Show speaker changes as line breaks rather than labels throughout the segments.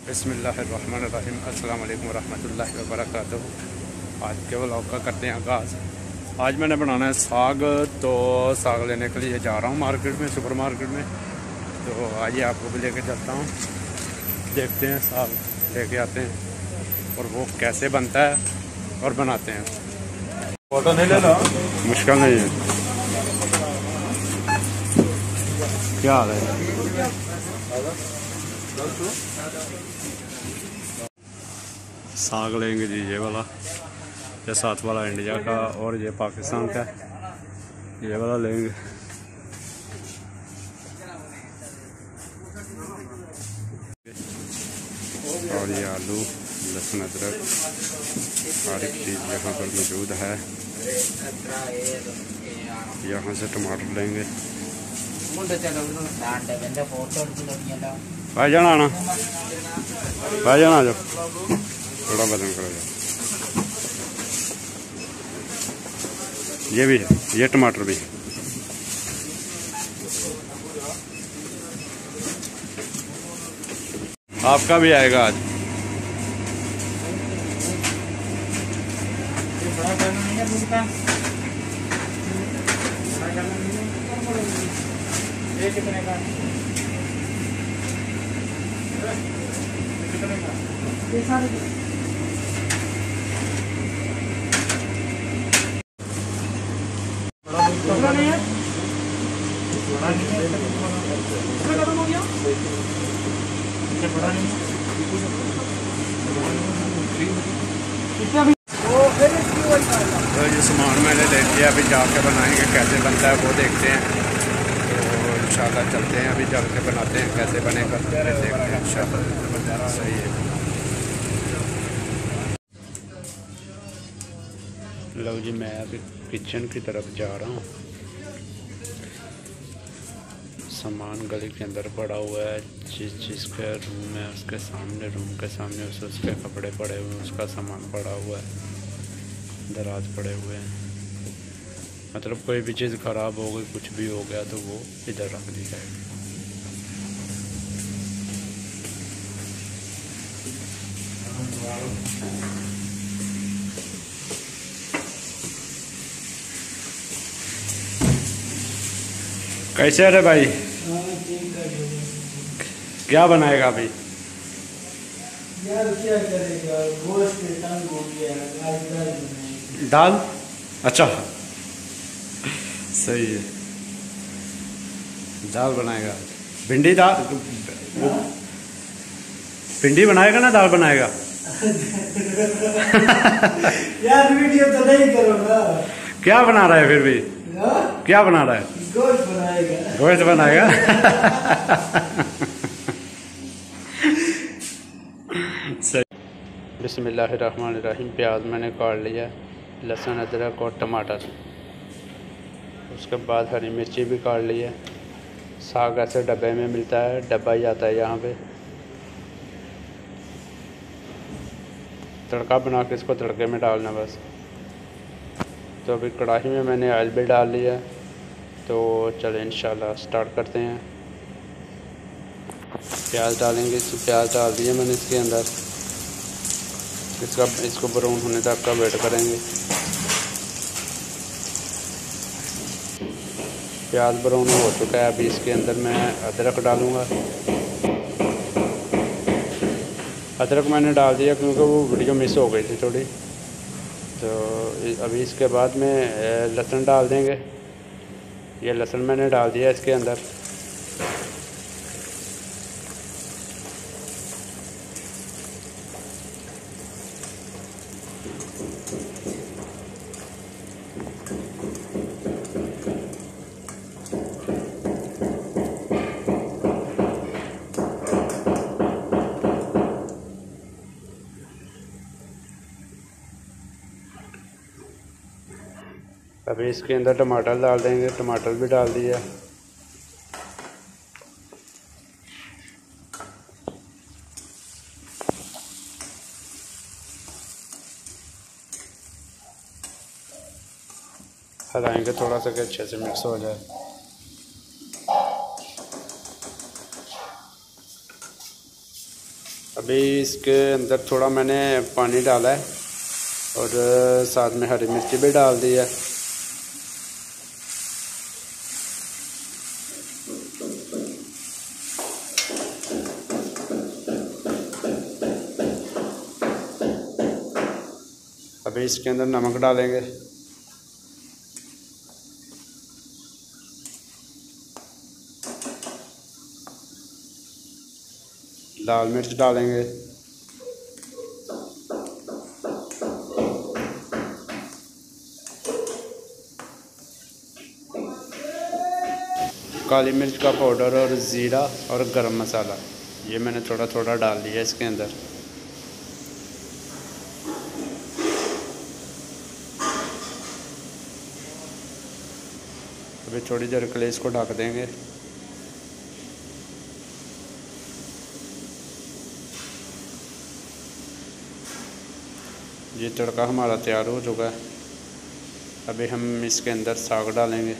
बिस्मिल्लाहिर्रहमानिर्रहीम। अस्सलाम वालेकुम रहमतुल्लाहि व बरकातुहू। आज के व्लॉग का करते हैं आगाज़। आज मैंने बनाना है साग, तो साग लेने के लिए जा रहा हूँ मार्केट में, सुपर मार्केट में। तो आइए आपको भी लेके चलता हूँ, देखते हैं साग लेके आते हैं और वो कैसे बनता है और बनाते हैं। फोटो नहीं लेना मुश्किल नहीं है। क्या हाल है? साग लेंगे जी, ये वाला, ये साथ वाला इंडिया का और ये पाकिस्तान का, ये वाला लेंगे। और ये आलू, लहसुन, अदरक, हर एक चीज़ यहाँ पर मौजूद है। यहाँ से टमाटर लेंगे। भाई जाना आना, भाई जाना आ जाओ, थोड़ा वजन करो जाओ। ये भी है, ये टमाटर भी है। आपका भी आएगा आज।
ये कितने का? ये सारे बड़ा नहीं है, बड़ा नहीं है, इसमें खत्म हो गया, ये बड़ा नहीं है, कितना भी
तो ये सामान मैंने ले लिया, अभी जाके बनाएंगे। कैसे बनता है वो देखते हैं। तो इंशाल्लाह चलते हैं, अभी चल के बनाते हैं, कैसे बनेगा देखते हैं इंशाल्लाह। सही है। लो जी, मैं अभी किचन की तरफ जा रहा हूँ। सामान गली के अंदर पड़ा हुआ है, जिसका रूम है उसके सामने, रूम के सामने उसके कपड़े पड़े हुए हैं, उसका सामान पड़ा हुआ है, दराज पड़े हुए हैं। मतलब कोई भी चीज़ ख़राब हो गई, कुछ भी हो गया तो वो इधर रख दी जाएगी। कैसे है रे भाई? क्या बनाएगा अभी?
यार क्या करेगा, गोश्त तंग हो गया,
दाल। अच्छा, सही है, दाल बनाएगा। भिंडी दाल, वो भिंडी बनाएगा ना दाल बनाएगा?
यार वीडियो तो नहीं करो ना।
क्या बना रहा है फिर भी? क्या बना रहा है?
गोश्त बनाएगा।
गोश्त बनाएगा। सही। बिस्मिल्लाहिर्रहमानिर्रहीम। प्याज मैंने काट लिया, लहसुन, अदरक और टमाटर, उसके बाद हरी मिर्ची भी काट ली है। साग ऐसे डब्बे में मिलता है, डब्बा ही आता है यहाँ पे। तड़का बना के इसको तड़के में डालना बस। तो अभी कढ़ाई में मैंने ऑयल भी डाल लिया है, तो चले इंशाल्लाह स्टार्ट करते हैं। प्याज डालेंगे, प्याज डाल दिए मैंने इसके अंदर। इसको ब्राउन होने तक का वेट करेंगे। प्याज ब्राउन हो चुका है, अभी इसके अंदर मैं अदरक डालूँगा। अदरक मैंने डाल दिया क्योंकि वो वीडियो मिस हो गई थी थोड़ी। तो अभी इसके बाद में लहसुन डाल देंगे। ये लहसुन मैंने डाल दिया इसके अंदर। अभी इसके अंदर टमाटर डाल देंगे, टमाटर भी डाल दिया। हलाएंगे थोड़ा सा कि अच्छे से मिक्स हो जाए। अभी इसके अंदर थोड़ा मैंने पानी डाला है और साथ में हरी मिर्ची भी डाल दी है। अभी इसके अंदर नमक डालेंगे, लाल मिर्च डालेंगे, काली मिर्च का पाउडर और ज़ीरा और गरम मसाला ये मैंने थोड़ा थोड़ा डाल दिया इसके अंदर। अभी थोड़ी देर के लिए इसको ढक देंगे। ये तड़का हमारा तैयार हो चुका है। अभी हम इसके अंदर साग डालेंगे।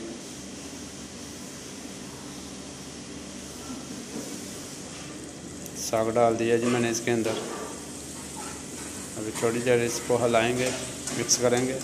साग डाल दिया जी मैंने इसके अंदर। अभी थोड़ी देर इसको हिलाएंगे, मिक्स करेंगे।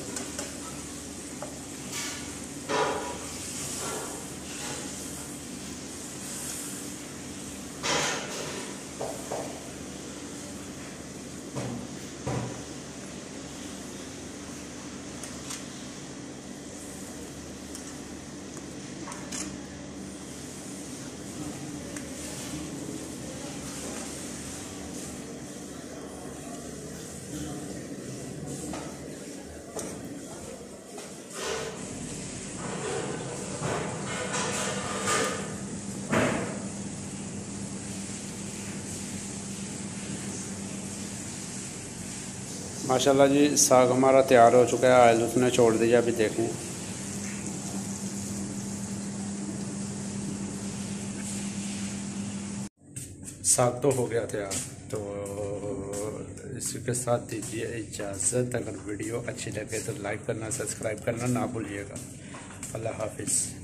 माशाल्लाह जी साग हमारा तैयार हो चुका है। ऑयल उसने छोड़ दिया, अभी देखें। साग तो हो गया तैयार, तो इसके साथ दीजिए इजाज़त। अगर वीडियो अच्छी लगे तो लाइक करना, सब्सक्राइब करना ना भूलिएगा। अल्लाह हाफिज़।